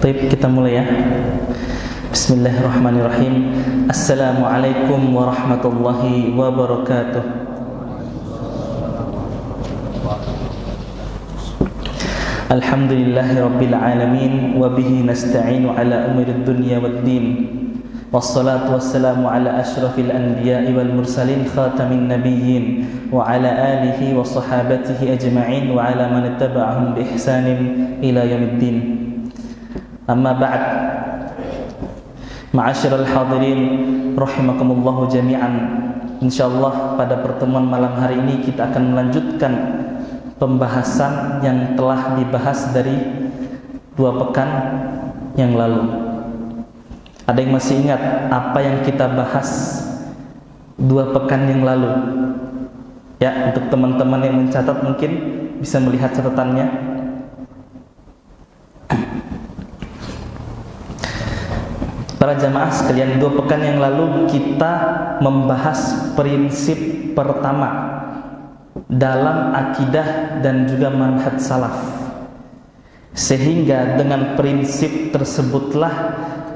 Baik, kita mulai ya. Bismillahirrahmanirrahim. Assalamualaikum warahmatullahi wabarakatuh. Alhamdulillahi rabbil alamin wa bihi nasta'inu ala umurid dunya waddin. Wassalatu wassalamu ala asyrafil anbiya'i wal mursalin khatamin nabiyyin wa ala alihi wa sahabatihi ajma'in wa ala man ittaba'ahum bi ihsanin ila yaumiddin. Amma ba'd. Ma'asyiral hadirin rahimakumullahu jami'an. Insyaallah pada pertemuan malam hari ini kita akan melanjutkan pembahasan yang telah dibahas dari 2 pekan yang lalu. Ada yang masih ingat apa yang kita bahas 2 pekan yang lalu? Ya, untuk teman-teman yang mencatat mungkin bisa melihat catatannya. Para jamaah sekalian, 2 pekan yang lalu kita membahas prinsip pertama dalam akidah dan juga manhaj salaf. Sehingga dengan prinsip tersebutlah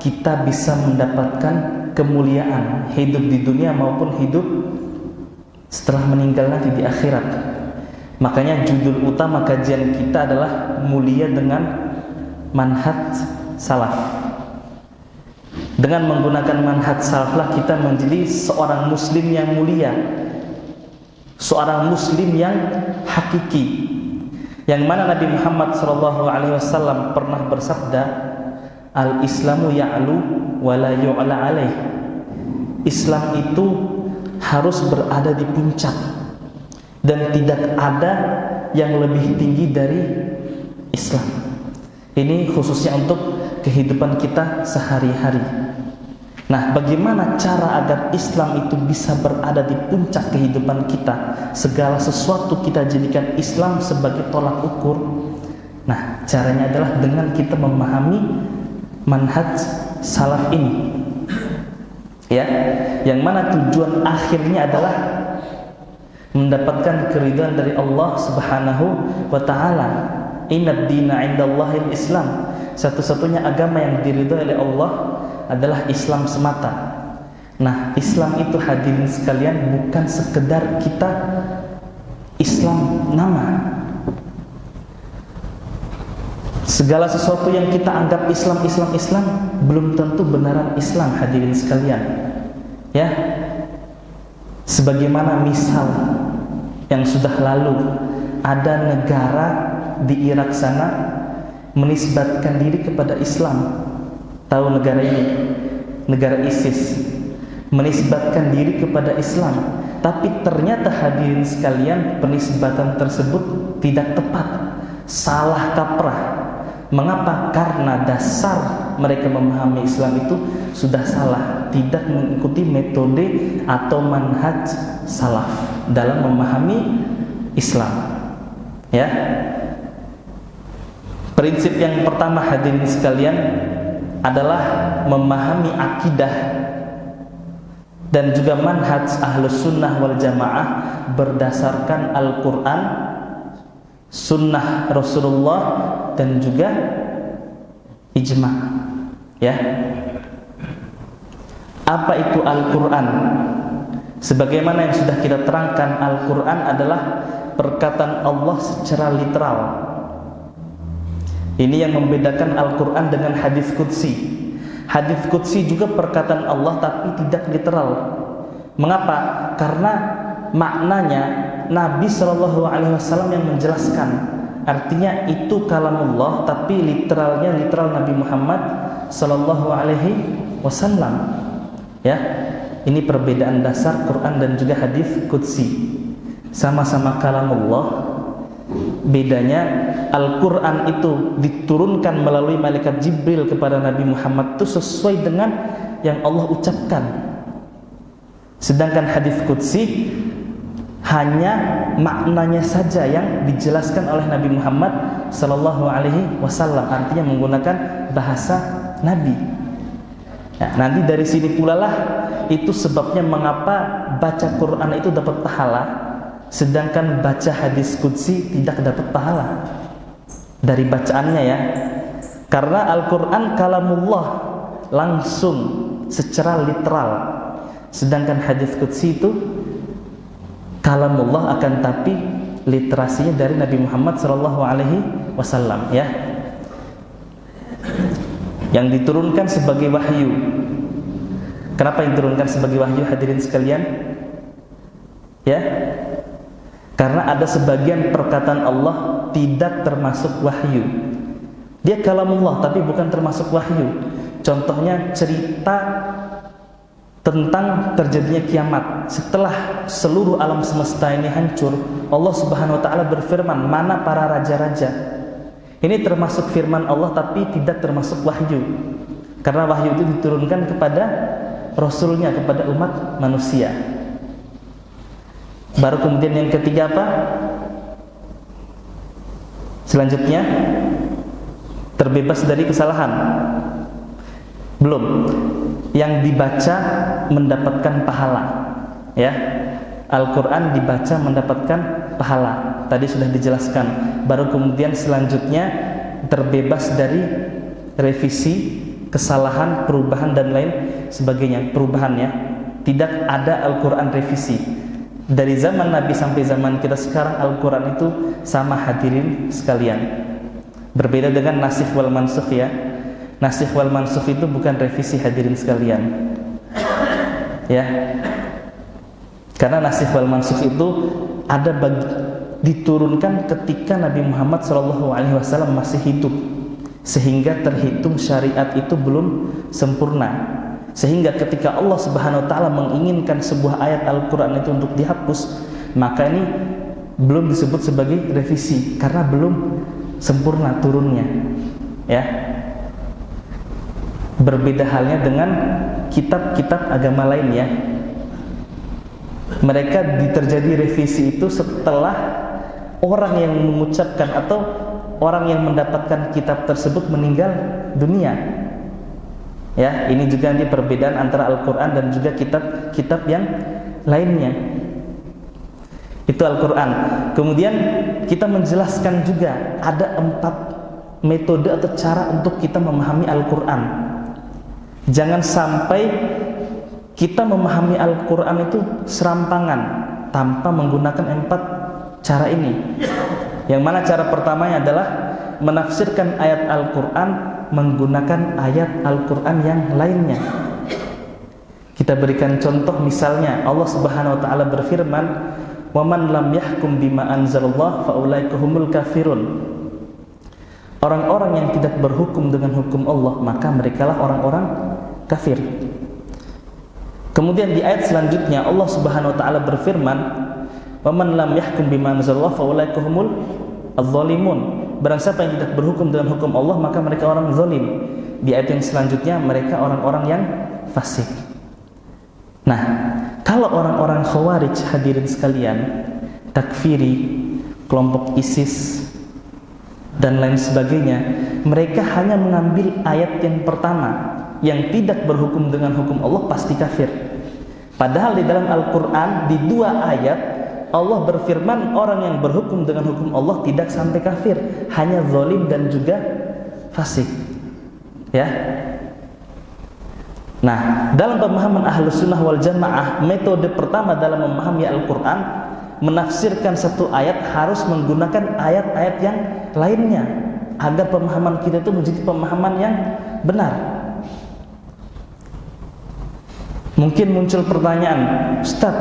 kita bisa mendapatkan kemuliaan hidup di dunia maupun hidup setelah meninggal nanti di akhirat. Makanya judul utama kajian kita adalah mulia dengan manhaj salaf. Dengan menggunakan manhaj salaflah kita menjadi seorang muslim yang mulia, seorang muslim yang hakiki, yang mana Nabi Muhammad SAW pernah bersabda, al-islamu ya'lu wa la yu'la alaih. Islam itu harus berada di puncak dan tidak ada yang lebih tinggi dari Islam. Ini khususnya untuk kehidupan kita sehari-hari. Nah, bagaimana cara agar Islam itu bisa berada di puncak kehidupan kita? Segala sesuatu kita jadikan Islam sebagai tolak ukur. Nah, caranya adalah dengan kita memahami manhaj salaf ini. Ya, yang mana tujuan akhirnya adalah mendapatkan keridhaan dari Allah Subhanahu wa taala. Innad dina 'indallahil Islam. Satu-satunya agama yang diridhai oleh Allah adalah Islam semata. Nah, Islam itu hadirin sekalian bukan sekedar kita Islam nama. Segala sesuatu yang kita anggap Islam belum tentu benaran Islam, hadirin sekalian. Ya. Sebagaimana misal yang sudah lalu ada negara di Irak sana menisbatkan diri kepada Islam. Tahu negara ini? Negara ISIS menisbatkan diri kepada Islam, tapi ternyata hadirin sekalian penisbatan tersebut tidak tepat, salah kaprah. Mengapa? Karena dasar mereka memahami Islam itu sudah salah, tidak mengikuti metode atau manhaj salaf dalam memahami Islam. Ya. Prinsip yang pertama hadirin sekalian adalah memahami akidah dan juga manhaj ahlus sunnah wal jamaah berdasarkan Al-Quran, sunnah Rasulullah dan juga ijma'. Ya. Apa itu Al-Quran? Sebagaimana yang sudah kita terangkan, Al-Quran adalah perkataan Allah secara literal. Ini yang membedakan Al-Quran dengan hadis qudsi. Hadis qudsi juga perkataan Allah tapi tidak literal. Mengapa? Karena maknanya Nabi SAW yang menjelaskan. Artinya itu kalamullah tapi literalnya literal Nabi Muhammad SAW. Ya, ini perbedaan dasar Quran dan juga hadis qudsi. Sama-sama kalamullah. Bedanya Al-Quran itu diturunkan melalui malaikat Jibril kepada Nabi Muhammad itu sesuai dengan yang Allah ucapkan. Sedangkan hadis qudsi hanya maknanya saja yang dijelaskan oleh Nabi Muhammad SAW. Artinya menggunakan bahasa Nabi. Nah, nanti dari sini pula lah itu sebabnya mengapa baca Quran itu dapat pahala, sedangkan baca hadis qudsi tidak dapat pahala. Dari bacaannya ya. Karena Al-Quran kalamullah langsung secara literal, sedangkan hadis qudsi itu kalamullah akan tapi literasinya dari Nabi Muhammad SAW, ya, yang diturunkan sebagai wahyu. Kenapa yang diturunkan sebagai wahyu, hadirin sekalian? Ya, karena ada sebagian perkataan Allah tidak termasuk wahyu. Dia kalamullah tapi bukan termasuk wahyu. Contohnya cerita tentang terjadinya kiamat. Setelah seluruh alam semesta ini hancur, Allah Subhanahu wa taala berfirman, "Mana para raja-raja?" Ini termasuk firman Allah tapi tidak termasuk wahyu. Karena wahyu itu diturunkan kepada Rasulnya, kepada umat manusia. Baru kemudian yang ketiga apa? Selanjutnya, terbebas dari kesalahan. Belum. Yang dibaca mendapatkan pahala, ya. Al-Quran dibaca mendapatkan pahala. Tadi sudah dijelaskan. Baru kemudian selanjutnya terbebas dari revisi, kesalahan, perubahan dan lain sebagainya. Perubahannya tidak ada Al-Quran revisi. Dari zaman Nabi sampai zaman kita sekarang, Al-Quran itu sama, hadirin sekalian. Berbeda dengan nasikh wal mansukh, ya. Nasikh wal mansukh itu bukan revisi, hadirin sekalian, ya. Karena nasikh wal mansukh itu ada diturunkan ketika Nabi Muhammad SAW masih hidup, sehingga terhitung syariat itu belum sempurna. Sehingga ketika Allah Subhanahu wa taala menginginkan sebuah ayat Al-Quran itu untuk dihapus, maka ini belum disebut sebagai revisi karena belum sempurna turunnya, ya. Berbeda halnya dengan kitab-kitab agama lain, ya. Mereka terjadi revisi itu setelah orang yang mengucapkan atau orang yang mendapatkan kitab tersebut meninggal dunia. Ya, ini juga nanti perbedaan antara Al-Quran dan juga kitab-kitab yang lainnya. Itu Al-Quran. Kemudian kita menjelaskan juga ada 4 metode atau cara untuk kita memahami Al-Quran. Jangan sampai kita memahami Al-Quran itu serampangan tanpa menggunakan 4 cara ini. Yang mana cara pertamanya adalah menafsirkan ayat Al-Quran menggunakan ayat Al-Quran yang lainnya. Kita berikan contoh, misalnya Allah Subhanahu wa taala berfirman, "Wa man lam yahkum bima anzalallah fa ulaika humul kafirun." Orang-orang yang tidak berhukum dengan hukum Allah, maka merekalah orang-orang kafir. Kemudian di ayat selanjutnya Allah Subhanahu wa taala berfirman, "Wa man lam yahkum bima anzalallah fa ulaika humul adh-dhalimun." Barang siapa yang tidak berhukum dengan hukum Allah, maka mereka orang zalim. Di ayat yang selanjutnya, mereka orang-orang yang fasik. Nah, kalau orang-orang Khawarij, hadirin sekalian, takfiri, kelompok ISIS dan lain sebagainya, mereka hanya mengambil ayat yang pertama, yang tidak berhukum dengan hukum Allah pasti kafir. Padahal di dalam Al-Quran, di 2 ayat Allah berfirman, orang yang berhukum dengan hukum Allah tidak sampai kafir, hanya zalim dan juga fasik, ya. Nah, dalam pemahaman Ahlus Sunnah wal Jamaah, metode pertama dalam memahami Al-Quran, menafsirkan satu ayat harus menggunakan ayat-ayat yang lainnya agar pemahaman kita itu menjadi pemahaman yang benar. Mungkin muncul pertanyaan, "Ustaz,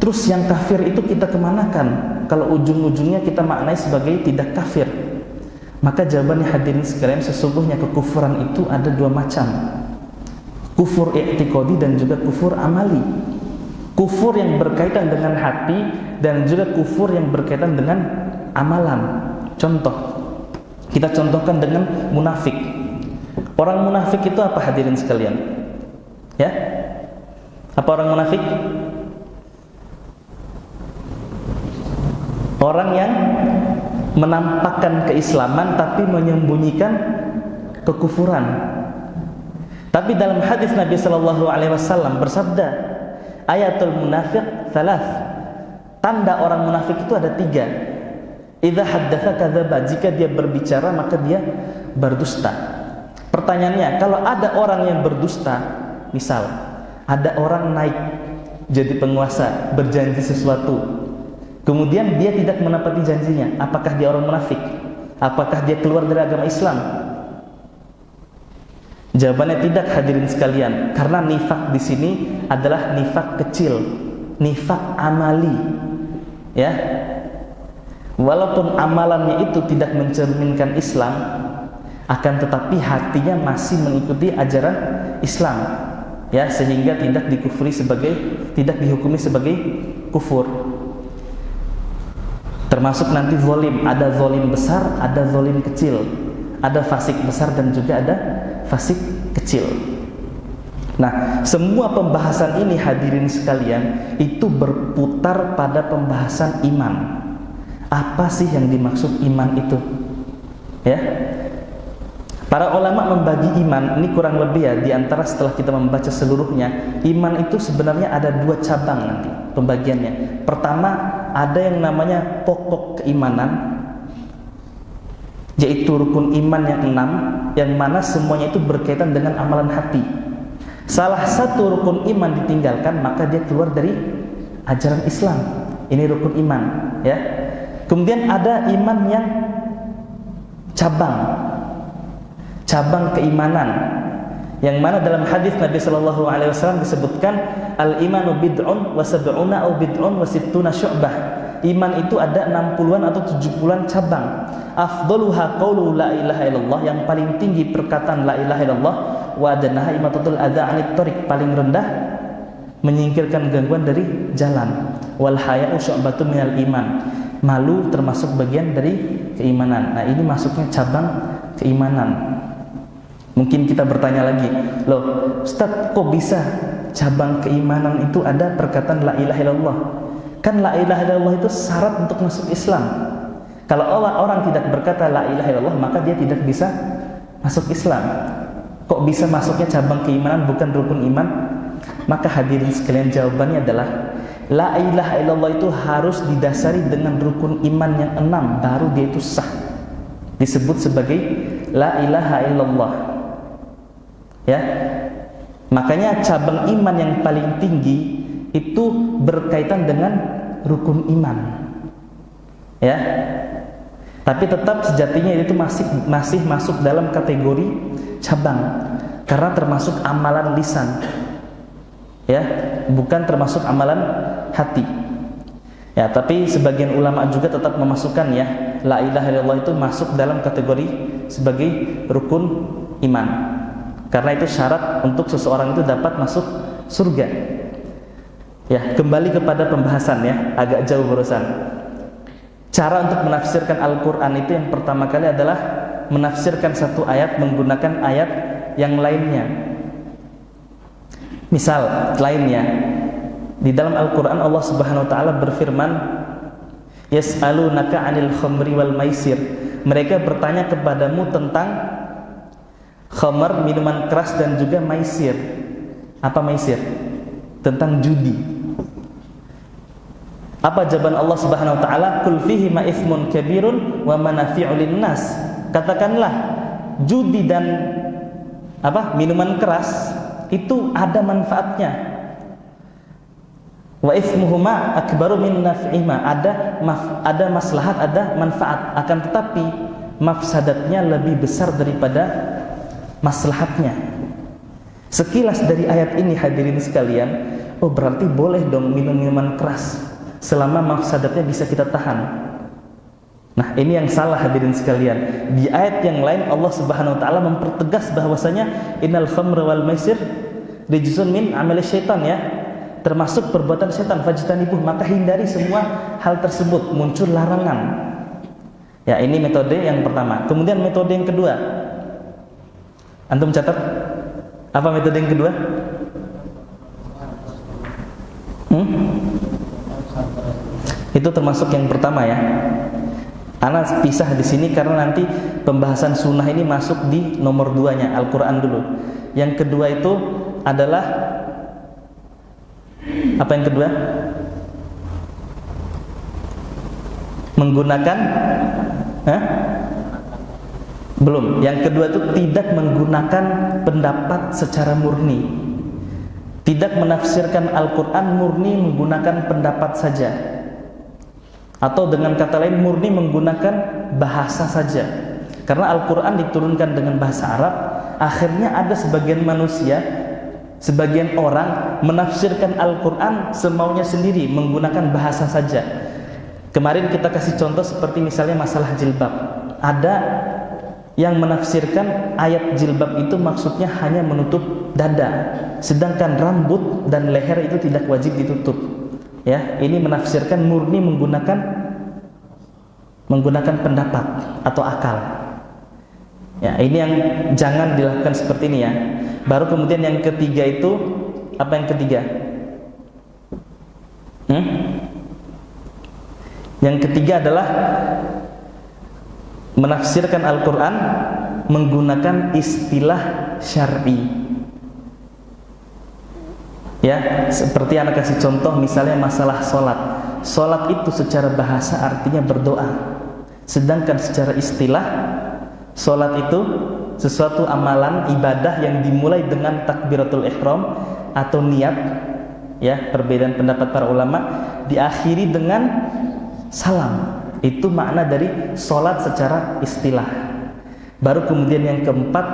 terus yang kafir itu kita kemanakan kalau ujung-ujungnya kita maknai sebagai tidak kafir?" Maka jawabannya, hadirin sekalian, sesungguhnya kekufuran itu ada 2 macam. Kufur i'tiqadi dan juga kufur amali. Kufur yang berkaitan dengan hati dan juga kufur yang berkaitan dengan amalan. Contoh, kita contohkan dengan munafik. Orang munafik itu apa, hadirin sekalian? Ya? Apa orang munafik? Orang yang menampakkan keislaman tapi menyembunyikan kekufuran. Tapi dalam hadis Nabi sallallahu alaihi wasallam bersabda, ayatul munafiq thalath. Tanda orang munafik itu ada 3. Idza haddatsa kadzaba, jika dia berbicara maka dia berdusta. Pertanyaannya, kalau ada orang yang berdusta, misal ada orang naik jadi penguasa, berjanji sesuatu, kemudian dia tidak menepati janjinya, apakah dia orang munafik? Apakah dia keluar dari agama Islam? Jawabannya tidak, hadirin sekalian, karena nifak di sini adalah nifak kecil, nifak amali, ya. Walaupun amalannya itu tidak mencerminkan Islam, akan tetapi hatinya masih mengikuti ajaran Islam, ya, sehingga tidak dihukumi sebagai kufur. Termasuk nanti zalim, ada zalim besar, ada zalim kecil, ada fasik besar dan juga ada fasik kecil. Nah, semua pembahasan ini hadirin sekalian itu berputar pada pembahasan iman. Apa sih yang dimaksud iman itu? Ya. Para ulama membagi iman ini kurang lebih, ya, di antara setelah kita membaca seluruhnya, iman itu sebenarnya ada 2 cabang nanti pembagiannya. Pertama, ada yang namanya pokok keimanan, yaitu rukun iman yang 6, yang mana semuanya itu berkaitan dengan amalan hati. Salah satu rukun iman ditinggalkan, maka dia keluar dari ajaran Islam. Ini rukun iman, ya. Kemudian ada iman yang cabang keimanan, yang mana dalam hadis Nabi Shallallahu Alaihi Wasallam disebutkan al-imanu bid'un wa sab'una au bid'un wa sittuna syu'bah. Iman itu ada 60-an atau 70-an cabang. Afdaluha qaulu la ilaha illallah, yang paling tinggi perkataan la ilaha illallah, wa adnaha imatatul adza 'anit thariq, paling rendah menyingkirkan gangguan dari jalan. Wal haya'u syu'batun minal iman, malu termasuk bagian dari keimanan. Nah, ini masuknya cabang keimanan. Mungkin kita bertanya lagi, loh Ustaz, kok bisa cabang keimanan itu ada perkataan la ilaha illallah? Kan la ilaha illallah itu syarat untuk masuk Islam. Kalau orang tidak berkata la ilaha illallah, maka dia tidak bisa masuk Islam. Kok bisa masuknya cabang keimanan bukan rukun iman? Maka hadirin sekalian, jawabannya adalah la ilaha illallah itu harus didasari dengan rukun iman yang 6, baru dia itu sah, disebut sebagai la ilaha illallah, ya. Makanya cabang iman yang paling tinggi itu berkaitan dengan rukun iman, ya. Tapi tetap sejatinya itu masih masuk dalam kategori cabang, karena termasuk amalan lisan, ya, bukan termasuk amalan hati, ya. Tapi sebagian ulama juga tetap memasukkan, ya, la ilaha illallah itu masuk dalam kategori sebagai rukun iman, karena itu syarat untuk seseorang itu dapat masuk surga. Ya, kembali kepada pembahasan, ya, agak jauh barusan. Cara untuk menafsirkan Al-Quran itu yang pertama kali adalah menafsirkan satu ayat menggunakan ayat yang lainnya. Misal lainnya, di dalam Al-Quran Allah Subhanahu Wa Taala berfirman, yas'alunaka 'anil khamri wal maisir. Mereka bertanya kepadamu tentang khamar, minuman keras, dan juga maisir. Apa maisir? Tentang judi. Apa jawaban Allah Subhanahu Wa Taala? Qul fihi ma itsmun kabirun wa manafi'u linnas. Katakanlah, judi dan minuman keras itu ada manfaatnya. Wa itsmuhuma akbaru min naf'ihima, ada maslahat, ada manfaat, akan tetapi mafsadatnya lebih besar daripada maslahatnya. Sekilas dari ayat ini hadirin sekalian, oh berarti boleh dong minum minuman keras selama mafsadatnya bisa kita tahan. Nah, ini yang salah hadirin sekalian. Di ayat yang lain Allah Subhanahu Wa Taala mempertegas bahwasanya innal khamra wal maisir rijsun min amali syaitan, ya, termasuk perbuatan setan, fajtanibuh, maka hindari semua hal tersebut. Muncul larangan, ya. Ini metode yang pertama. Kemudian metode yang kedua, antum catat apa metode yang kedua? Itu termasuk yang pertama, ya. Ana pisah di sini karena nanti pembahasan sunnah ini masuk di nomor 2-nya, Al-Quran dulu. Yang kedua itu adalah apa yang kedua? Menggunakan Belum. Yang kedua itu tidak menggunakan pendapat secara murni. Tidak menafsirkan Al-Quran murni menggunakan pendapat saja. Atau dengan kata lain murni menggunakan bahasa saja. Karena Al-Quran diturunkan dengan bahasa Arab, akhirnya ada sebagian manusia, sebagian orang menafsirkan Al-Quran semaunya sendiri menggunakan bahasa saja. Kemarin kita kasih contoh seperti misalnya masalah jilbab. Ada yang menafsirkan ayat jilbab itu maksudnya hanya menutup dada, sedangkan rambut dan leher itu tidak wajib ditutup. Ya, ini menafsirkan murni menggunakan pendapat atau akal. Ya, ini yang jangan dilakukan seperti ini ya. Baru kemudian yang ketiga itu apa yang ketiga? Yang ketiga adalah menafsirkan Al-Quran menggunakan istilah syar'i. Ya, seperti anak kasih contoh misalnya masalah sholat. Sholat itu secara bahasa artinya berdoa, sedangkan secara istilah sholat itu sesuatu amalan ibadah yang dimulai dengan takbiratul ihram atau niat. Ya, perbedaan pendapat para ulama, diakhiri dengan salam. Itu makna dari sholat secara istilah. Baru kemudian yang keempat,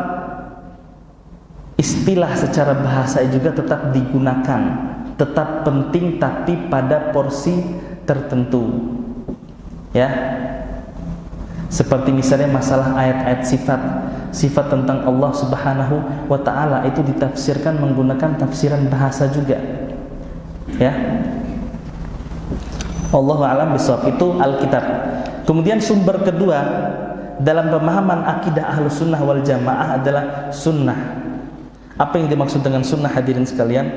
istilah secara bahasa juga tetap digunakan, tetap penting tapi pada porsi tertentu. Ya, seperti misalnya masalah ayat-ayat sifat tentang Allah Subhanahu wa Ta'ala itu ditafsirkan menggunakan tafsiran bahasa juga. Ya, Allahu a'lam bishawab, itu Alkitab. Kemudian sumber kedua dalam pemahaman akidah Ahlus Sunnah wal Jamaah adalah sunnah. Apa yang dimaksud dengan sunnah, hadirin sekalian?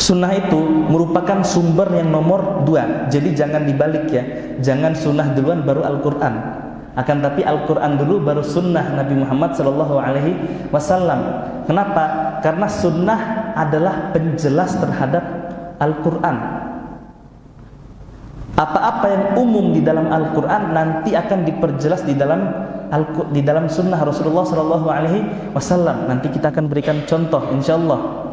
Sunnah itu merupakan sumber yang nomor 2. Jadi jangan dibalik ya. Jangan sunnah duluan baru Al-Quran. Akan tapi Al-Quran dulu baru sunnah Nabi Muhammad SAW. Kenapa? Karena sunnah adalah penjelas terhadap Al-Quran. Apa-apa yang umum di dalam Al-Quran nanti akan diperjelas di dalam sunnah Rasulullah SAW. Nanti kita akan berikan contoh insyaallah.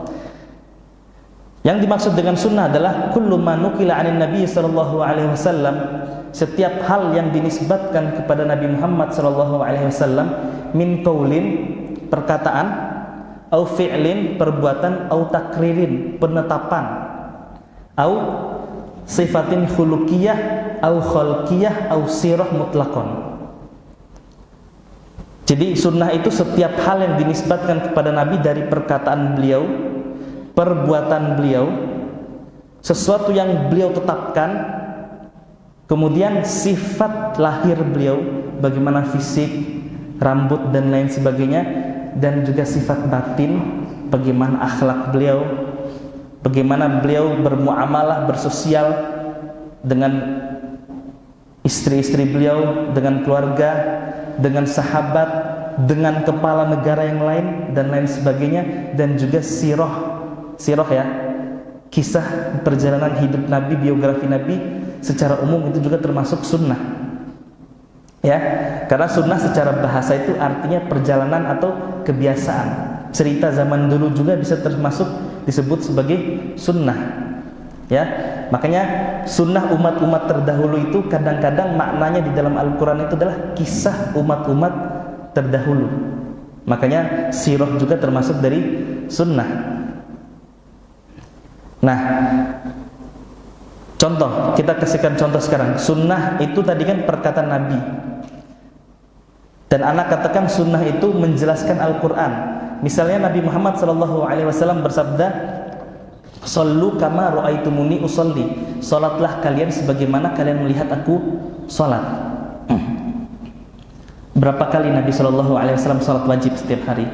Yang dimaksud dengan sunnah adalah kullu ma nukila 'anin Nabi SAW, setiap hal yang dinisbatkan kepada Nabi Muhammad SAW, min qaulin, perkataan, au fi'lin, perbuatan, au takririn, penetapan, au sifatin khuluqiyah, au khalqiyah, au sirah mutlaqan. Jadi sunnah itu setiap hal yang dinisbatkan kepada Nabi dari perkataan beliau, perbuatan beliau, sesuatu yang beliau tetapkan, kemudian sifat lahir beliau, bagaimana fisik, rambut dan lain sebagainya, dan juga sifat batin, bagaimana akhlak beliau, bagaimana beliau bermuamalah, bersosial dengan istri-istri beliau, dengan keluarga, dengan sahabat, dengan kepala negara yang lain dan lain sebagainya, dan juga sirah ya, kisah perjalanan hidup Nabi, biografi Nabi secara umum itu juga termasuk sunnah. Ya, karena sunnah secara bahasa itu artinya perjalanan atau kebiasaan. Cerita zaman dulu juga bisa termasuk disebut sebagai sunnah. Ya, makanya sunnah umat-umat terdahulu itu kadang-kadang maknanya di dalam Al-Quran itu adalah kisah umat-umat terdahulu. Makanya sirah juga termasuk dari sunnah. Nah, contoh, kita kasihkan contoh sekarang. Sunnah itu tadi kan perkataan Nabi. Dan anak katakan sunnah itu menjelaskan Al-Quran. Misalnya Nabi Muhammad SAW bersabda, "Shallu kama ra'aitumuni usolli." Salatlah kalian sebagaimana kalian melihat aku salat. Berapa kali Nabi SAW salat wajib setiap hari?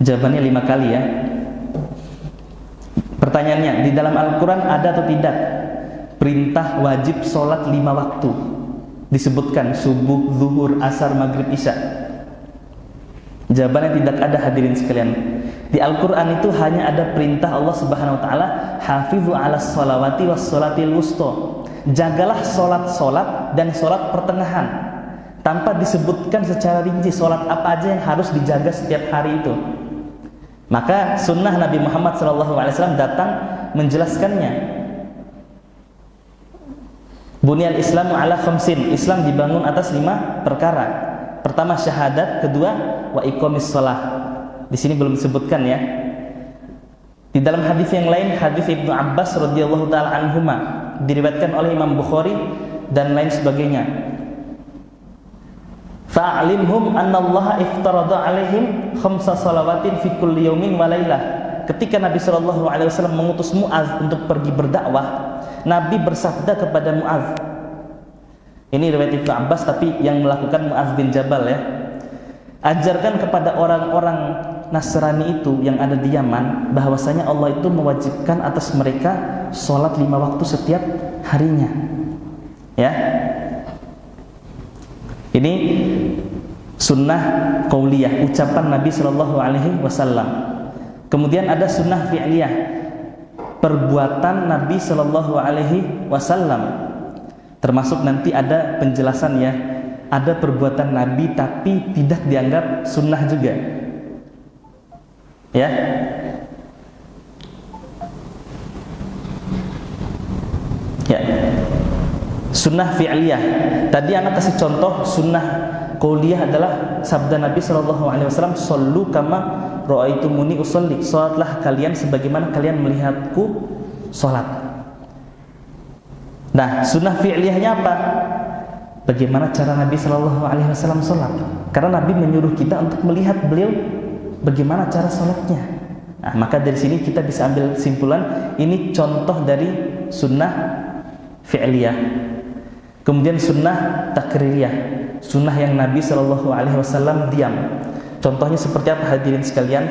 Jawabannya 5 kali ya. Pertanyaannya, di dalam Al-Quran ada atau tidak perintah wajib sholat 5 waktu? Disebutkan subuh, zuhur, asar, maghrib, isya. Jawabannya tidak ada, hadirin sekalian. Di Al-Quran itu hanya ada perintah Allah Subhanahu Wa Taala, hafizu 'alas sholawati was sholatil wusta. Jagalah solat-solat dan solat pertengahan, tanpa disebutkan secara rinci solat apa aja yang harus dijaga setiap hari itu. Maka sunnah Nabi Muhammad SAW datang menjelaskannya. Bunyal Islamu ala khamsin, Islam dibangun atas 5 perkara. Pertama syahadat, kedua wa iqamis shalah. Di sini belum disebutkan ya. Di dalam hadis yang lain, hadis Ibnu Abbas radhiyallahu taala anhuma, diriwayatkan oleh Imam Bukhari dan lain sebagainya. Fa'alimhum annallaha iftarada alaihim khamsa salawatin fi kulli yaumin wa lailah. Ketika Nabi sallallahu alaihi wasallam mengutus Muaz untuk pergi berdakwah, Nabi bersabda kepada Muaz. Ini riwayat Ibnu Abbas tapi yang melakukan Muaz bin Jabal ya. Ajarkan kepada orang-orang Nasrani itu yang ada di Yaman bahwasanya Allah itu mewajibkan atas mereka sholat 5 waktu setiap harinya. Ya. Ini sunnah qauliyah, ucapan Nabi Shallallahu Alaihi Wasallam. Kemudian ada sunnah fi'liyah, perbuatan Nabi Shallallahu Alaihi Wasallam. Termasuk nanti ada penjelasan ya, ada perbuatan Nabi tapi tidak dianggap sunnah juga. Ya. Ya. Sunnah fi'liyah. Tadi anak kasih contoh sunnah qauliyah adalah sabda Nabi sallallahu alaihi wasallam, "Shallu kama ra'aitumuni usolli." Salatlah kalian sebagaimana kalian melihatku salat. Nah, sunnah fi'liyahnya apa? Bagaimana cara Nabi sallallahu alaihi wasallam salat? Karena Nabi menyuruh kita untuk melihat beliau bagaimana cara salatnya. Nah, maka dari sini kita bisa ambil simpulan ini contoh dari sunnah fi'liyah. Kemudian sunnah takririyah, sunnah yang Nabi Shallallahu Alaihi Wasallam diam. Contohnya seperti apa hadirin sekalian?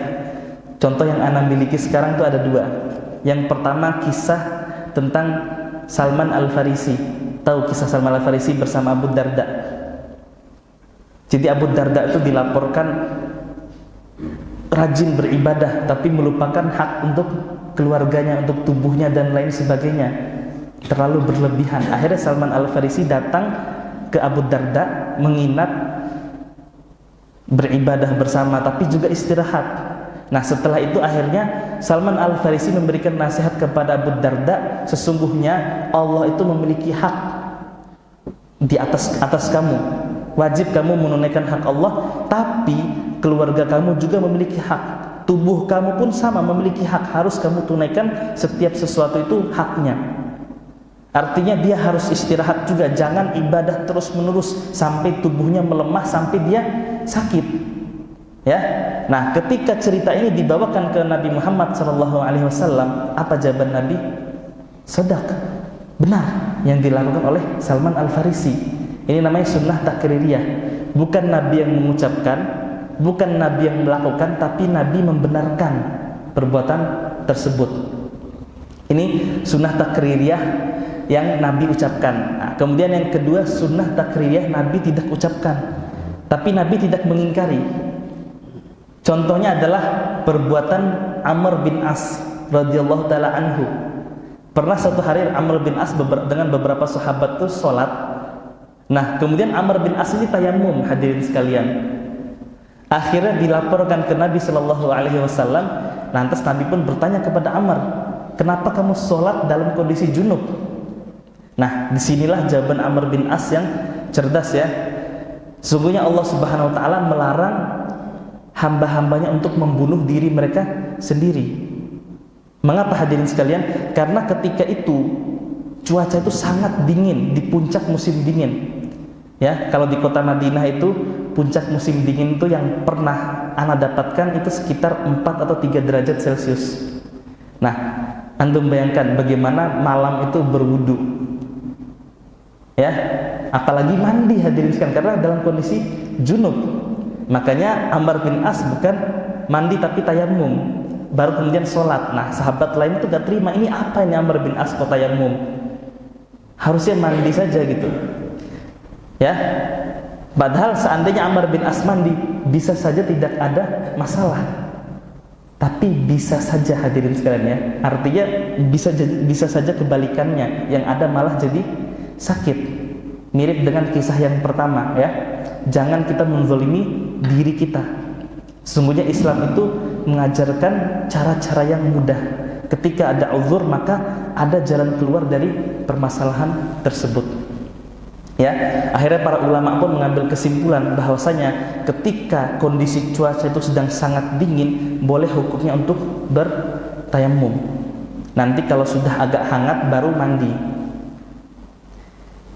Contoh yang ana miliki sekarang itu ada 2. Yang pertama kisah tentang Salman Al-Farisi. Tahu kisah Salman Al-Farisi bersama Abu Darda. Jadi Abu Darda itu dilaporkan rajin beribadah tapi melupakan hak untuk keluarganya, untuk tubuhnya dan lain sebagainya. Terlalu berlebihan. Akhirnya Salman Al-Farisi datang ke Abu Darda, menginap, beribadah bersama tapi juga istirahat. Nah, setelah itu akhirnya Salman Al-Farisi memberikan nasihat kepada Abu Darda, sesungguhnya Allah itu memiliki hak di atas kamu. Wajib kamu menunaikan hak Allah, tapi keluarga kamu juga memiliki hak. Tubuh kamu pun sama memiliki hak, harus kamu tunaikan setiap sesuatu itu haknya. Artinya dia harus istirahat juga, jangan ibadah terus-menerus sampai tubuhnya melemah, sampai dia sakit. Ya. Nah, ketika cerita ini dibawakan ke Nabi Muhammad SAW, apa jawaban Nabi? Sadaq, benar yang dilakukan oleh Salman Al-Farisi. Ini namanya sunnah takririyah. Bukan Nabi yang mengucapkan, bukan Nabi yang melakukan, tapi Nabi membenarkan perbuatan tersebut. Ini sunnah takririyah yang Nabi ucapkan. Nah, kemudian yang kedua, sunnah takririyah Nabi tidak ucapkan, tapi Nabi tidak mengingkari. Contohnya adalah perbuatan Amr bin As radhiyallahu taala anhu. Pernah suatu hari Amr bin As dengan beberapa sahabat itu sholat. Nah, kemudian Amr bin As ini tayamum, hadirin sekalian. Akhirnya dilaporkan ke Nabi Shallallahu Alaihi Wasallam. Lantas Nabi pun bertanya kepada Amr, kenapa kamu sholat dalam kondisi junub? Nah, disinilah jawaban Amr bin As yang cerdas ya. Sesungguhnya Allah Subhanahu Wa Taala melarang hamba-hambanya untuk membunuh diri mereka sendiri. Mengapa hadirin sekalian? Karena ketika itu cuaca itu sangat dingin, di puncak musim dingin. Ya, kalau di kota Madinah itu puncak musim dingin itu yang pernah ana dapatkan itu sekitar 4 atau 3 derajat Celcius. Nah, antum bayangkan bagaimana malam itu berwudu. Ya, apalagi mandi hadirin sekalian karena dalam kondisi junub. Makanya Amr bin As bukan mandi tapi tayamum, baru kemudian sholat. Nah, sahabat lain itu gak terima, ini apa ini Amr bin As kok tayamum? Harusnya mandi saja gitu. Ya, padahal seandainya Amr bin As mandi, bisa saja tidak ada masalah. Tapi bisa saja hadirin sekalian ya. Artinya bisa saja kebalikannya, yang ada malah jadi sakit. Mirip dengan kisah yang pertama ya. Jangan kita menzalimi diri kita. Sungguhnya Islam itu mengajarkan cara-cara yang mudah. Ketika ada uzur maka ada jalan keluar dari permasalahan tersebut. Ya, akhirnya para ulama pun mengambil kesimpulan bahwasanya ketika kondisi cuaca itu sedang sangat dingin, boleh hukumnya untuk bertayamum. Nanti kalau sudah agak hangat baru mandi.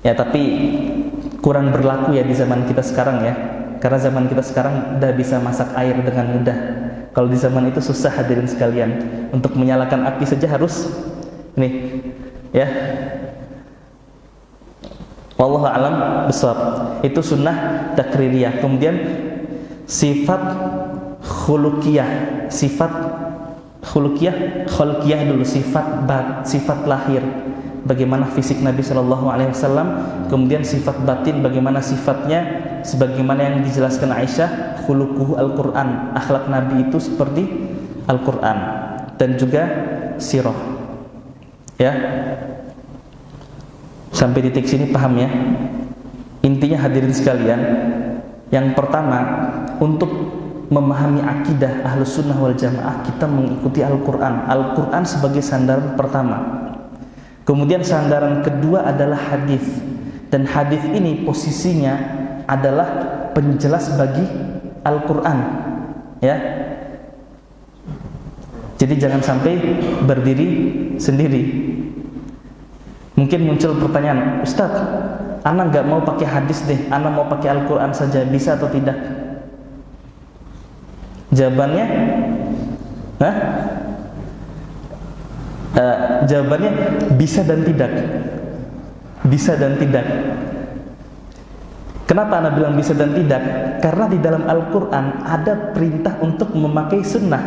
Ya, tapi kurang berlaku ya di zaman kita sekarang ya. Karena zaman kita sekarang udah bisa masak air dengan mudah. Kalau di zaman itu susah hadirin sekalian. Untuk menyalakan api saja harus nih, ya. Wallahu a'lam bishawab. Itu sunnah takririyah. Kemudian sifat khuluqiyah. Sifat khuluqiyah dulu, sifat lahir. Bagaimana fisik Nabi Shallallahu Alaihi Wasallam, kemudian sifat batin, bagaimana sifatnya, sebagaimana yang dijelaskan Aisyah, khuluquhu Al-Quran, akhlak Nabi itu seperti Al-Quran, dan juga sirah. Ya, sampai titik sini paham ya? Intinya hadirin sekalian, yang pertama untuk memahami akidah Ahlus Sunnah wal Jamaah kita mengikuti Al-Quran. Al-Quran sebagai sandaran pertama. Kemudian sandaran kedua adalah hadis, dan hadis ini posisinya adalah penjelas bagi Al-Quran, ya. Jadi jangan sampai berdiri sendiri. Mungkin muncul pertanyaan, Ustaz, ana nggak mau pakai hadis deh, ana mau pakai Al-Quran saja, bisa atau tidak? Jawabannya, jawabannya bisa dan tidak. Bisa dan tidak. Kenapa ana bilang bisa dan tidak? Karena di dalam Al-Quran ada perintah untuk memakai sunnah.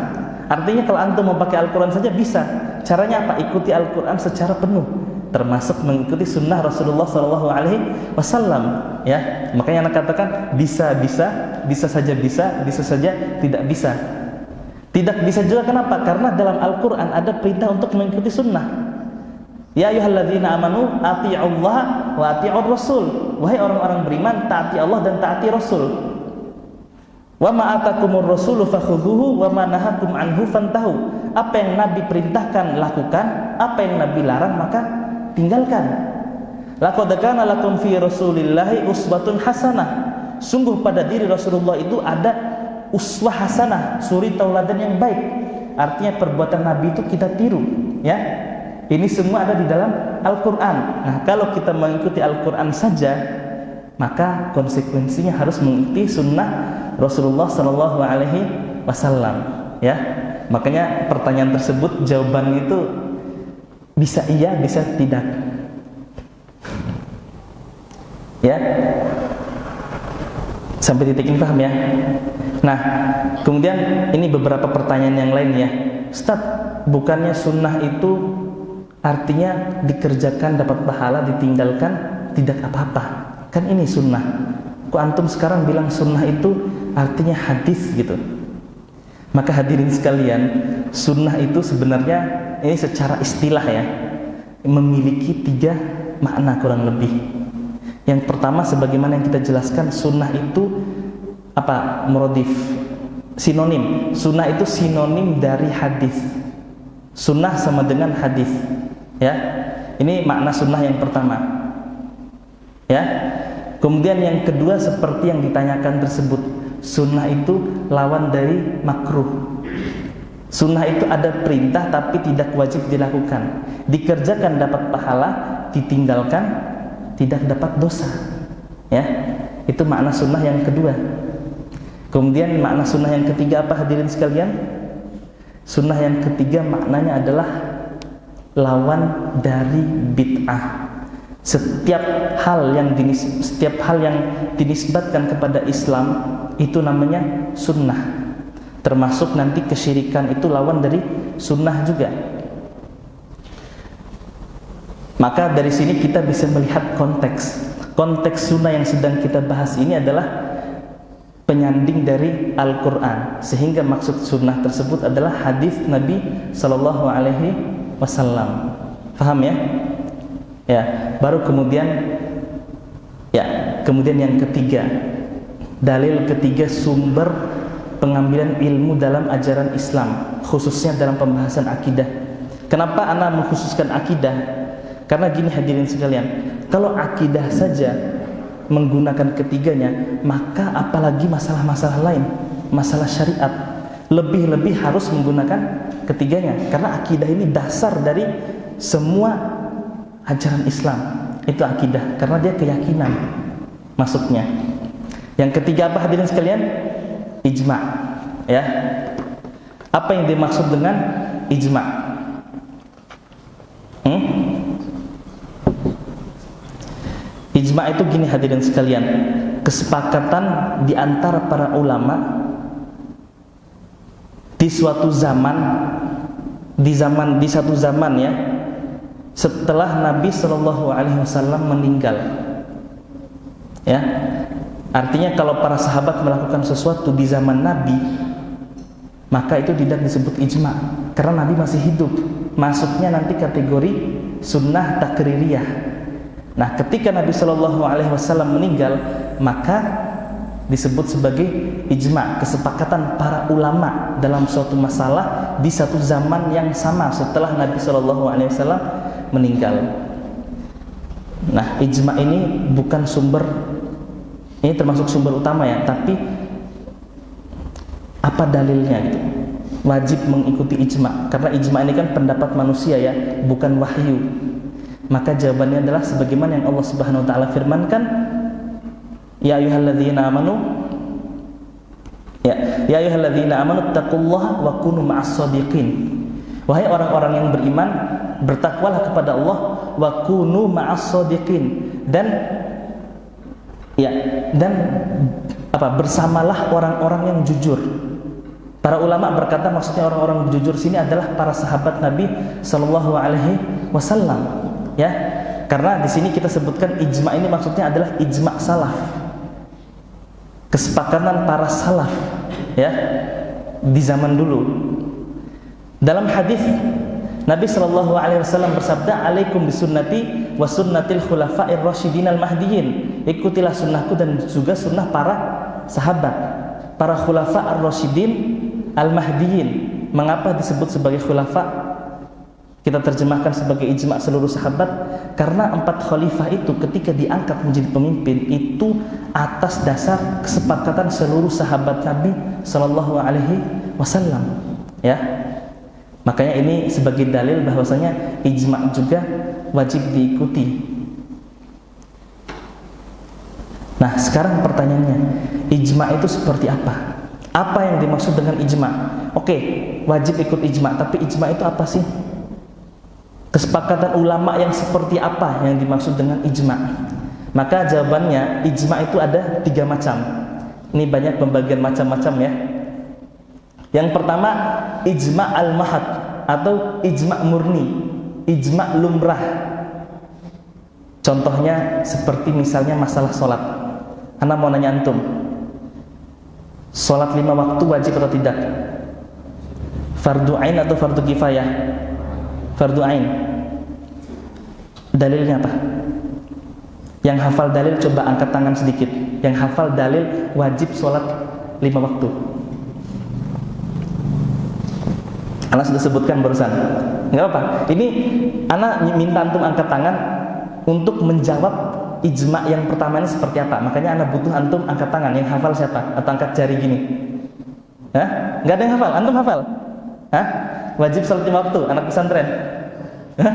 Artinya kalau antum mau pakai Al-Quran saja bisa. Caranya apa? Ikuti Al-Quran secara penuh, termasuk mengikuti sunnah Rasulullah SAW. Ya, makanya anak katakan bisa saja tidak bisa. Tidak bisa juga kenapa? Karena dalam Al-Quran ada perintah untuk mengikuti sunnah. Ya ayyuhalladzina amanu ati'ullaha wa ati'ur rasul. Wahai orang-orang beriman, taati Allah dan taati Rasul. Wa ma atakumur rasulu fakhudhuhu wa ma nahakum anhu fantahu. Apa yang Nabi perintahkan lakukan, apa yang Nabi larang maka tinggalkan. Laqad kana lakum fi Rasulillahi uswatun hasanah. Sungguh pada diri Rasulullah itu ada uswah hasanah, suri tauladan yang baik. Artinya perbuatan Nabi itu kita tiru, ya. Ini semua ada di dalam Al-Quran. Nah, kalau kita mengikuti Al-Quran saja, maka konsekuensinya harus mengikuti sunnah Rasulullah Sallallahu Alaihi Wasallam, ya. Makanya pertanyaan tersebut jawabannya itu bisa iya, bisa tidak, ya. Sampai titik ini paham ya? Nah, kemudian ini beberapa pertanyaan yang lain ya. Ustaz, bukannya sunnah itu artinya dikerjakan dapat pahala, ditinggalkan tidak apa-apa? Kan ini sunnah. Kok antum sekarang bilang sunnah itu artinya hadis gitu? Maka hadirin sekalian, sunnah itu sebenarnya ini secara istilah ya, memiliki 3 makna kurang lebih. Yang pertama, sebagaimana yang kita jelaskan, sunnah itu apa? Muradif, sinonim. Sunnah itu sinonim dari hadis. Sunnah sama dengan hadis, ya. Ini makna sunnah yang pertama, ya. Kemudian yang kedua, seperti yang ditanyakan tersebut, sunnah itu lawan dari makruh. Sunnah itu ada perintah tapi tidak wajib dilakukan. Dikerjakan dapat pahala, ditinggalkan tidak dapat dosa, ya. Itu makna sunnah yang kedua. Kemudian makna sunnah yang ketiga apa hadirin sekalian? Sunnah yang ketiga maknanya adalah lawan dari bid'ah. Setiap hal yang dinisbatkan kepada Islam itu namanya sunnah. Termasuk nanti kesyirikan itu lawan dari sunnah juga. Maka dari sini kita bisa melihat konteks sunnah yang sedang kita bahas ini adalah penyanding dari Al-Quran, sehingga maksud sunnah tersebut adalah hadis Nabi Sallallahu Alaihi Wasallam. Paham ya? Ya, baru kemudian kemudian yang ketiga, dalil ketiga sumber pengambilan ilmu dalam ajaran Islam, khususnya dalam pembahasan akidah. Kenapa ana mengkhususkan akidah? Karena gini hadirin sekalian, kalau akidah saja menggunakan ketiganya, maka apalagi masalah-masalah lain, masalah syariat, lebih-lebih harus menggunakan ketiganya. Karena akidah ini dasar dari semua ajaran Islam, itu akidah, karena dia keyakinan masuknya. Yang ketiga apa hadirin sekalian? Ijma. Ya, apa yang dimaksud dengan ijma? Ijma itu gini hadirin sekalian, kesepakatan di antara para ulama di suatu zaman, di satu zaman ya, setelah Nabi Shallallahu Alaihi Wasallam meninggal. Ya, artinya kalau para sahabat melakukan sesuatu di zaman Nabi, maka itu tidak disebut ijma, karena Nabi masih hidup. Masuknya nanti kategori sunnah takririyah. Nah, ketika Nabi Shallallahu Alaihi Wasallam meninggal, maka disebut sebagai ijma, kesepakatan para ulama dalam suatu masalah di satu zaman yang sama setelah Nabi Shallallahu Alaihi Wasallam meninggal. Nah, ijma ini bukan sumber, ini termasuk sumber utama ya, tapi apa dalilnya gitu? Wajib mengikuti ijma, karena ijma ini kan pendapat manusia ya, bukan wahyu. Maka jawabannya adalah sebagaimana yang Allah Subhanahu wa taala firmankan, ya ayyuhalladzina amanu taqullaha wa kunu ma'as-shadiqin. Wahai orang-orang yang beriman, bertakwalah kepada Allah, wa kunu ma'as-shadiqin, dan bersamalah orang-orang yang jujur. Para ulama berkata maksudnya orang-orang jujur sini adalah para sahabat Nabi Sallallahu Alaihi Wasallam. Ya, karena di sini kita sebutkan ijma ini maksudnya adalah ijma salaf, kesepakatan para salaf ya di zaman dulu. Dalam hadis Nabi Shallallahu Alaihi Wasallam bersabda, "Alaikum bisunnati wa sunnatil khulafa'ir rasyidin al-mahdiyyin." Ikutilah sunnahku dan juga sunnah para sahabat, para khulafa ar-rasyidin al-mahdiyyin. Mengapa disebut sebagai khulafa? Kita terjemahkan sebagai ijma seluruh sahabat, karena 4 khalifah itu ketika diangkat menjadi pemimpin itu atas dasar kesepakatan seluruh sahabat Nabi Sallallahu Alaihi Wasallam. Ya, makanya ini sebagai dalil bahwasanya ijma juga wajib diikuti. Nah, sekarang pertanyaannya, ijma itu seperti apa? Apa yang dimaksud dengan ijma? Oke, wajib ikut ijma, tapi ijma itu apa sih? Kesepakatan ulama yang seperti apa yang dimaksud dengan ijma? Maka jawabannya, ijma itu ada 3 macam. Ini banyak pembagian macam-macam ya. Yang pertama, ijma al-mahad atau ijma murni, ijma lumrah. Contohnya seperti misalnya masalah sholat. Ana mau nanya antum, sholat 5 waktu wajib atau tidak? Fardu ain atau fardu kifayah? Fardu ain. Dalilnya apa? Yang hafal dalil coba angkat tangan sedikit. Yang hafal dalil wajib sholat 5 waktu. Ana sudah sebutkan barusan. Enggak apa. Ini Ana minta antum angkat tangan untuk menjawab ijma yang pertama ini seperti apa. Makanya Ana butuh antum angkat tangan. Yang hafal siapa? Atau angkat jari gini. Hah? Enggak ada yang hafal? Antum hafal? Hah? Wajib sholat 5 waktu, anak pesantren. Hah?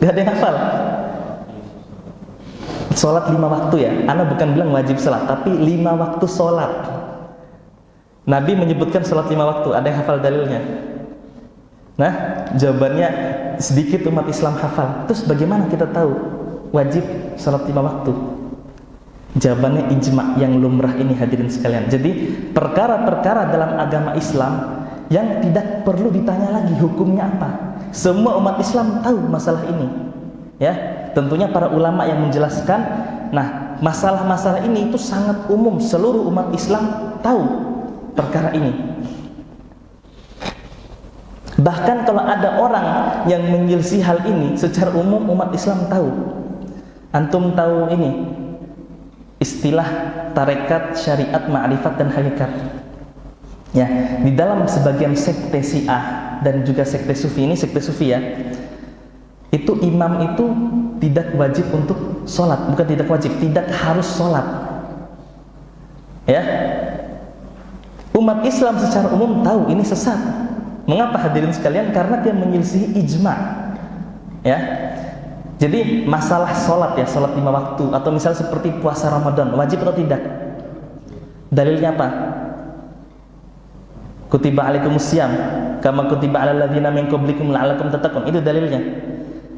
Gak ada yang hafal. Sholat 5 waktu ya. Ana bukan bilang wajib sholat, tapi 5 waktu sholat. Nabi menyebutkan sholat 5 waktu. Ada yang hafal dalilnya? Nah, jawabannya sedikit umat Islam hafal. Terus bagaimana kita tahu wajib sholat 5 waktu? Jawabannya ijma yang lumrah ini hadirin sekalian. Jadi perkara-perkara dalam agama Islam yang tidak perlu ditanya lagi hukumnya apa. Semua umat Islam tahu masalah ini. Ya, tentunya para ulama yang menjelaskan. Nah, masalah-masalah ini itu sangat umum, seluruh umat Islam tahu perkara ini. Bahkan kalau ada orang yang menyelisih hal ini, secara umum umat Islam tahu. Antum tahu ini istilah tarekat, syariat, ma'rifat dan hakikat. Ya, di dalam sebagian sekte Syiah dan juga sekte Sufi, ini sekte Sufi ya, itu imam itu tidak wajib untuk sholat, bukan tidak wajib, tidak harus sholat. Ya, umat Islam secara umum tahu ini sesat. Mengapa hadirin sekalian? Karena dia menyelisihi ijma. Ya, jadi masalah sholat ya, sholat 5 waktu atau misal seperti puasa Ramadan, wajib atau tidak? Dalilnya apa? Kutiba alaikumusiyam kama kutiba alal ladzina min qablikum la'allakum tattaqun. Itu dalilnya.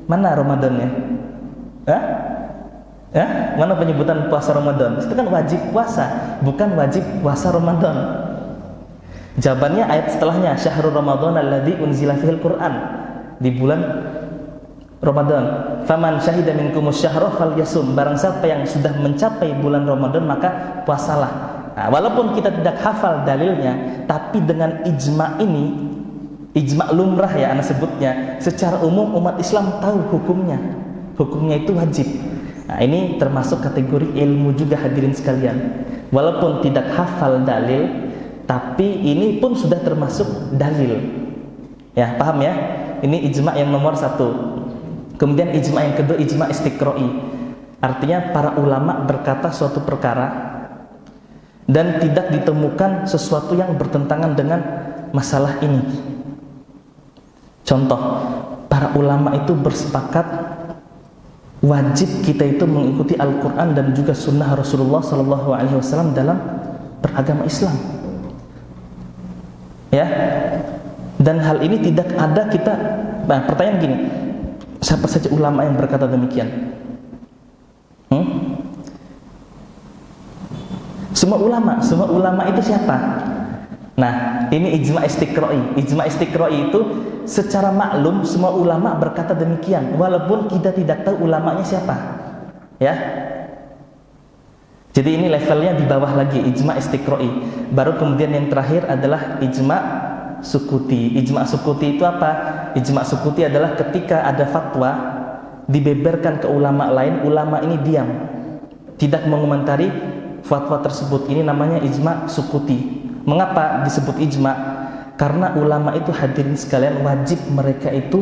Mana Ramadannya? Hah? Ya? Mana penyebutan puasa Ramadan? Itu kan wajib puasa, bukan wajib puasa Ramadan. Jawabannya ayat setelahnya, syahrul ramadhan alladzi unzila fihil Qur'an. Di bulan Ramadan. Faman syahida minkumus syahra falyasum. Barang siapa yang sudah mencapai bulan Ramadan maka puasalah. Nah, walaupun kita tidak hafal dalilnya, tapi dengan ijma ini, ijma lumrah ya anak sebutnya, secara umum umat Islam tahu hukumnya. Hukumnya itu wajib. Nah, ini termasuk kategori ilmu juga hadirin sekalian. Walaupun tidak hafal dalil, tapi ini pun sudah termasuk dalil. Ya, paham ya? Ini ijma yang nomor 1. Kemudian ijma yang kedua, ijma istiqra'i. Artinya para ulama berkata suatu perkara dan tidak ditemukan sesuatu yang bertentangan dengan masalah ini. Contoh, para ulama itu bersepakat wajib kita itu mengikuti Al-Quran dan juga sunnah Rasulullah SAW dalam beragama Islam. Ya, dan hal ini tidak ada kita. Nah, pertanyaan gini, siapa saja ulama yang berkata demikian? Semua ulama itu siapa? Nah, ini ijma istiqra'i. Ijma istiqra'i itu secara maklum semua ulama berkata demikian, walaupun kita tidak tahu ulamanya siapa. Ya. Jadi ini levelnya di bawah lagi, ijma istiqra'i. Baru kemudian yang terakhir adalah ijma sukuti. Ijma sukuti itu apa? Ijma sukuti adalah ketika ada fatwa dibeberkan ke ulama lain, ulama ini diam, tidak mengomentari fatwa tersebut. Ini namanya ijma sukuti. Mengapa disebut ijma? Karena ulama itu hadirin sekalian wajib mereka itu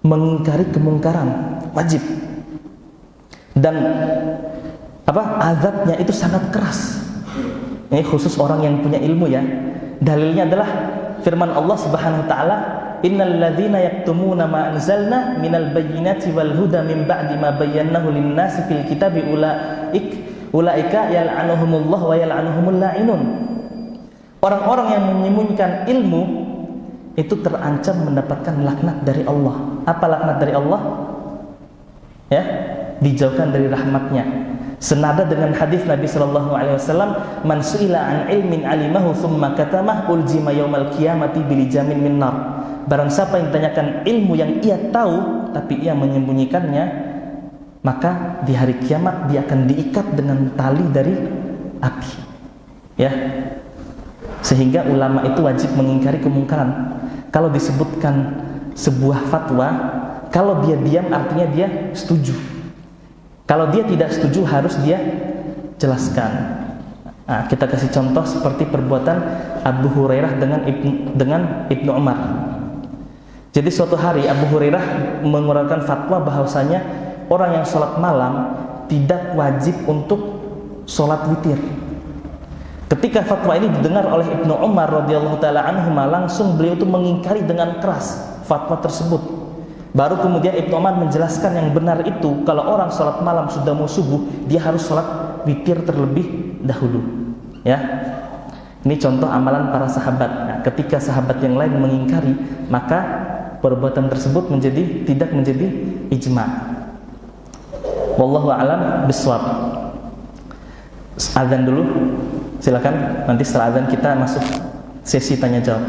mengingkari kemungkaran, wajib. Dan azabnya itu sangat keras. Ini khusus orang yang punya ilmu ya. Dalilnya adalah firman Allah Subhanahu wa taala, innal ladzina yaktumuna ma anzalna minal bayyinati wal huda min ba'di ma bayyanahu lin-nasi fil kitabi ulaika yal'anuhumullah wa yal'anuhumul la'inun. Orang-orang yang menyembunyikan ilmu itu terancam mendapatkan laknat dari Allah. Apa laknat dari Allah? Ya, dijauhkan dari rahmatnya. Senada dengan hadis Nabi sallallahu alaihi wasallam, man su'ila an ilmin alimahu thumma katamah uljima yaumal qiyamati bilijamin min nar. Barang siapa yang ditanyakan ilmu yang ia tahu tapi ia menyembunyikannya, maka di hari kiamat dia akan diikat dengan tali dari api. Ya. Sehingga ulama itu wajib mengingkari kemungkaran. Kalau disebutkan sebuah fatwa, kalau dia diam artinya dia setuju. Kalau dia tidak setuju harus dia jelaskan. Nah, kita kasih contoh seperti perbuatan Abu Hurairah dengan Ibnu Umar. Jadi suatu hari Abu Hurairah mengeluarkan fatwa bahwasanya orang yang sholat malam tidak wajib untuk sholat witir. Ketika fatwa ini didengar oleh Ibnu Umar radhiyallahu taala anhu, langsung beliau itu mengingkari dengan keras fatwa tersebut. Baru kemudian Ibnu Umar menjelaskan yang benar itu, kalau orang sholat malam sudah mau subuh, dia harus sholat witir terlebih dahulu. Ya, ini contoh amalan para sahabat. Nah, ketika sahabat yang lain mengingkari, maka perbuatan tersebut tidak menjadi ijma. Wallahu a'lam bishawab. Azan dulu. Silakan, nanti setelah azan kita masuk sesi tanya jawab.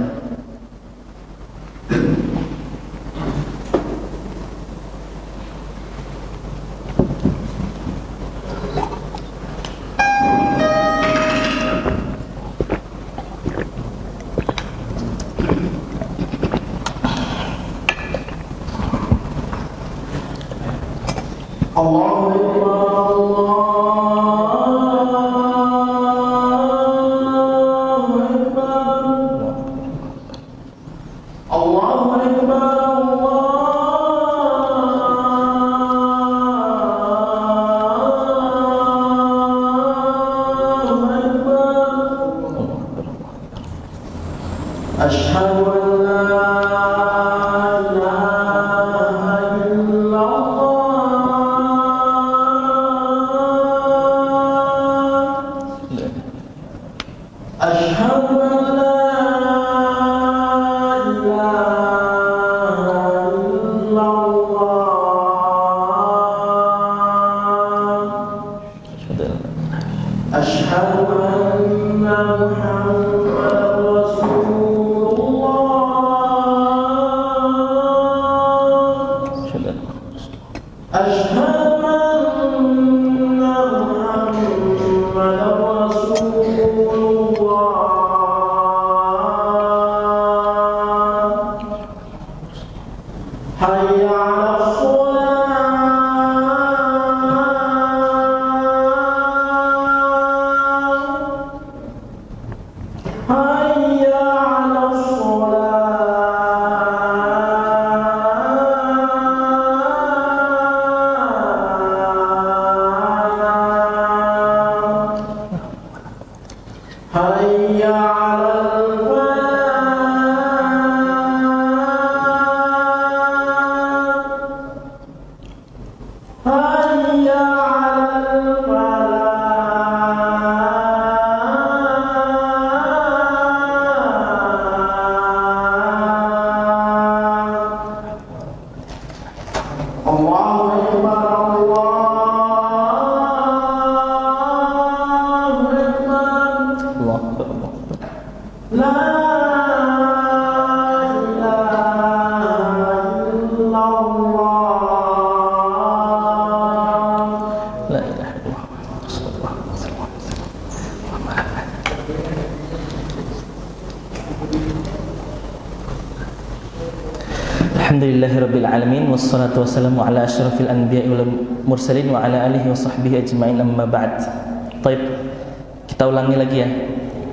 Alhamdulillahirabbil alamin wassalatu wassalamu ala asyrafil anbiya'i wal mursalin wa ala alihi wa sahbihi ajmain amma ba'd. Baik. Kita ulangi lagi ya.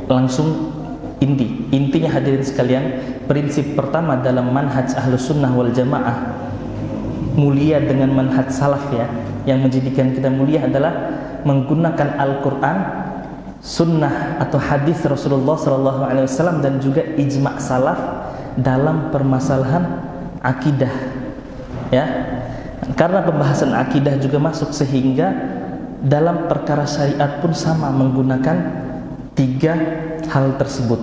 Langsung intinya hadirin sekalian, prinsip pertama dalam manhaj Ahlus Sunnah wal Jamaah mulia dengan manhaj salaf ya, yang menjadikan kita mulia adalah menggunakan Al-Qur'an, sunnah atau hadis Rasulullah SAW dan juga ijma' salaf dalam permasalahan akidah ya, karena pembahasan akidah juga masuk, sehingga dalam perkara syariat pun sama menggunakan tiga hal tersebut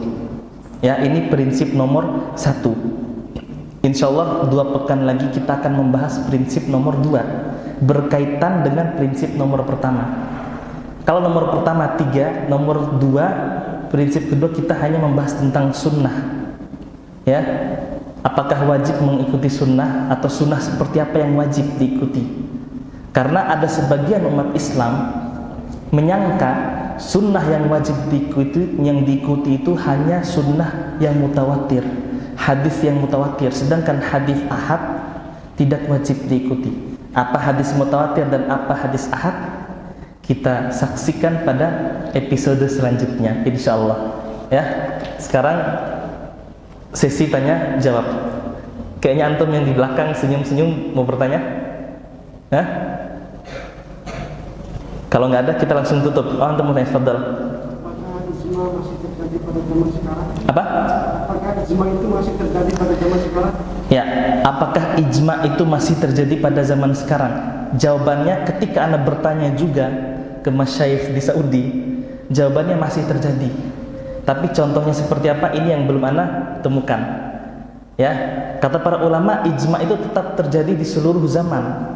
ya. Ini prinsip nomor 1. Insyaallah 2 pekan lagi kita akan membahas prinsip nomor 2 berkaitan dengan prinsip nomor pertama. Kalau nomor pertama 3, nomor 2 prinsip kedua kita hanya membahas tentang sunnah ya. Apakah wajib mengikuti sunnah atau sunnah seperti apa yang wajib diikuti? Karena ada sebagian umat Islam menyangka sunnah yang wajib diikuti itu hanya sunnah yang mutawatir, hadis yang mutawatir, sedangkan hadis ahad tidak wajib diikuti. Apa hadis mutawatir dan apa hadis ahad? Kita saksikan pada episode selanjutnya insyaallah ya. Sekarang sesi tanya jawab. Kayaknya antum yang di belakang senyum-senyum mau bertanya? Hah? Kalau nggak ada kita langsung tutup. Oh, antum mau tanya, fadhal. Apakah ijma masih terjadi pada zaman sekarang? Apa? Apakah ijma itu masih terjadi pada zaman sekarang? Ya, apakah ijma itu masih terjadi pada zaman sekarang? Jawabannya ketika Anda bertanya juga ke masyayikh di Saudi, jawabannya masih terjadi. Tapi contohnya seperti apa, ini yang belum Anda temukan. Ya, kata para ulama, ijma itu tetap terjadi di seluruh zaman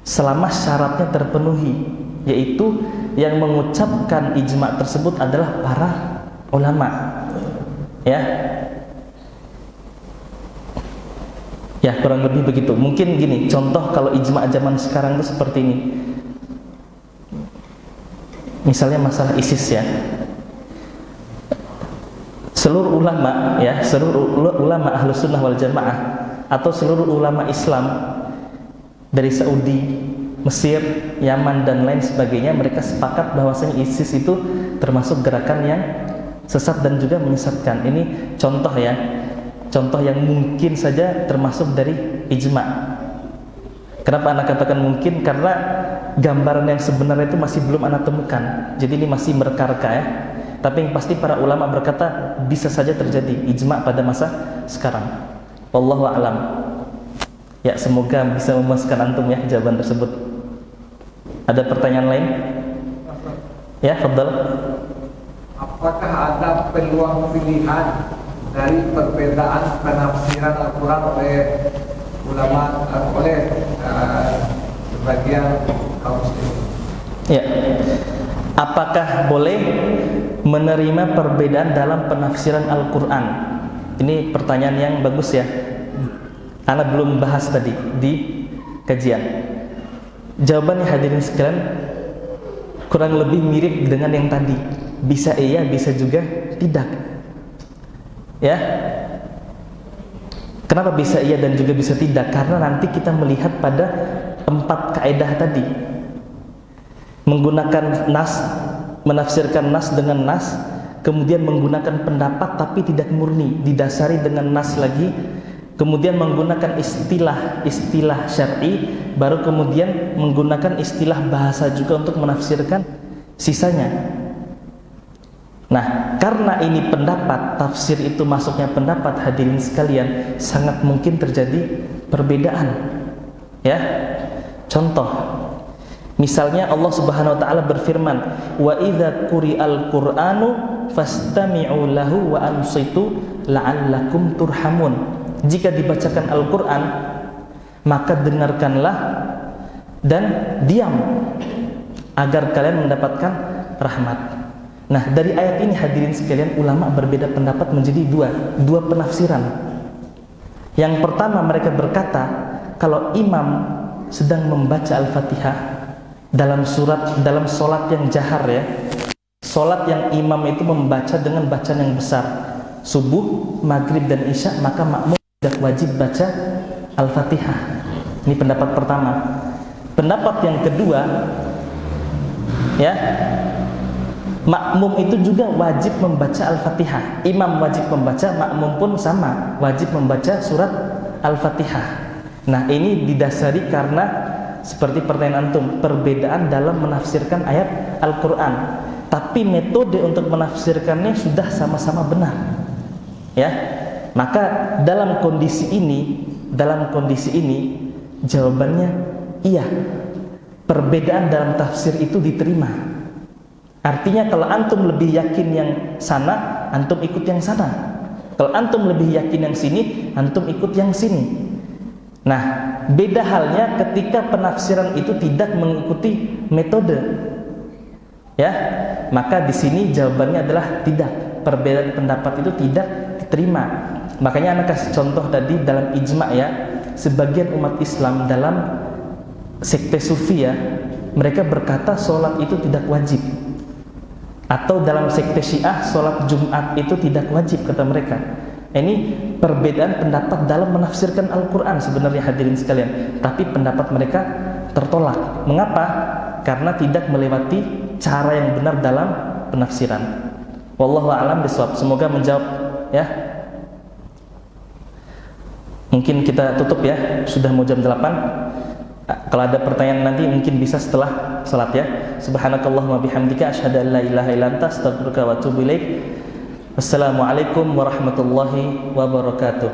selama syaratnya terpenuhi, yaitu yang mengucapkan ijma tersebut adalah para ulama. Ya, ya kurang lebih begitu. Mungkin gini, contoh kalau ijma zaman sekarang itu seperti ini. Misalnya masalah ISIS ya. Seluruh ulama ya, seluruh ulama Ahlus Sunnah wal Jamaah atau seluruh ulama Islam dari Saudi, Mesir, Yaman dan lain sebagainya, mereka sepakat bahwasanya ISIS itu termasuk gerakan yang sesat dan juga menyesatkan. Ini contoh ya, contoh yang mungkin saja termasuk dari ijma'. Kenapa anak katakan mungkin? Karena gambaran yang sebenarnya itu masih belum anak temukan. Jadi ini masih mereka-reka ya. Tapi yang pasti para ulama berkata bisa saja terjadi ijma' pada masa sekarang. Wallahu a'lam. Ya, semoga bisa memuaskan antum ya jawaban tersebut. Ada pertanyaan lain? Ya, fadhal. Apakah ada peluang pilihan dari perbedaan penafsiran Al-Quran oleh ulama, oleh sebagian kaum muslimin? Ya. Apakah boleh menerima perbedaan dalam penafsiran Al-Quran? Ini pertanyaan yang bagus ya. Ana belum bahas tadi di kajian. Jawabannya hadirin sekalian kurang lebih mirip dengan yang tadi. Bisa iya, bisa juga tidak. Ya. Kenapa bisa iya dan juga bisa tidak? Karena nanti kita melihat pada 4 kaidah tadi. Menggunakan nas, menafsirkan nas dengan nas, kemudian menggunakan pendapat tapi tidak murni, didasari dengan nas lagi, kemudian menggunakan istilah syar'i, baru kemudian menggunakan istilah bahasa juga untuk menafsirkan sisanya. Nah, karena ini pendapat, tafsir itu masuknya pendapat, hadirin sekalian, sangat mungkin terjadi perbedaan. Ya. Contoh, misalnya Allah Subhanahu wa taala berfirman, "Wa idza quri'al Qur'anu fastami'u lahu wa ansitu la'allakum turhamun." Jika dibacakan Al-Quran, maka dengarkanlah dan diam agar kalian mendapatkan rahmat. Nah, dari ayat ini hadirin sekalian, ulama berbeda pendapat menjadi dua penafsiran. Yang pertama, mereka berkata kalau imam sedang membaca Al-Fatihah dalam solat yang jahar ya, solat yang imam itu membaca dengan bacaan yang besar, subuh, maghrib dan isya, maka makmum tidak wajib baca Al-Fatihah. Ini pendapat pertama. Pendapat yang kedua, ya, makmum itu juga wajib membaca Al-Fatihah. Imam wajib membaca, makmum pun sama, wajib membaca surat Al-Fatihah. Nah, ini didasari karena seperti pertanyaan antum, perbedaan dalam menafsirkan ayat Al-Quran. Tapi metode untuk menafsirkannya sudah sama-sama benar. Ya. Maka dalam kondisi ini jawabannya iya. Perbedaan dalam tafsir itu diterima. Artinya kalau antum lebih yakin yang sana, antum ikut yang sana. Kalau antum lebih yakin yang sini, antum ikut yang sini. Nah, beda halnya ketika penafsiran itu tidak mengikuti metode. Ya, maka di sini jawabannya adalah tidak. Perbedaan pendapat itu tidak diterima. Makanya anak kasih contoh tadi dalam ijma' ya, sebagian umat Islam dalam sekte sufi ya, mereka berkata sholat itu tidak wajib. Atau dalam sekte Syiah, sholat Jumat itu tidak wajib kata mereka. Ini perbedaan pendapat dalam menafsirkan Al-Quran sebenarnya hadirin sekalian. Tapi pendapat mereka tertolak. Mengapa? Karena tidak melewati cara yang benar dalam penafsiran. Wallahu a'lam bishawab. Semoga menjawab ya. Mungkin kita tutup ya, sudah mau jam 8. Kalau ada pertanyaan nanti mungkin bisa setelah salat ya. Subhanakallahumma bihamdika asyhadu an la ilaha illa anta astaghfiruka wa atubu ilaik. Wassalamualaikum warahmatullahi wabarakatuh.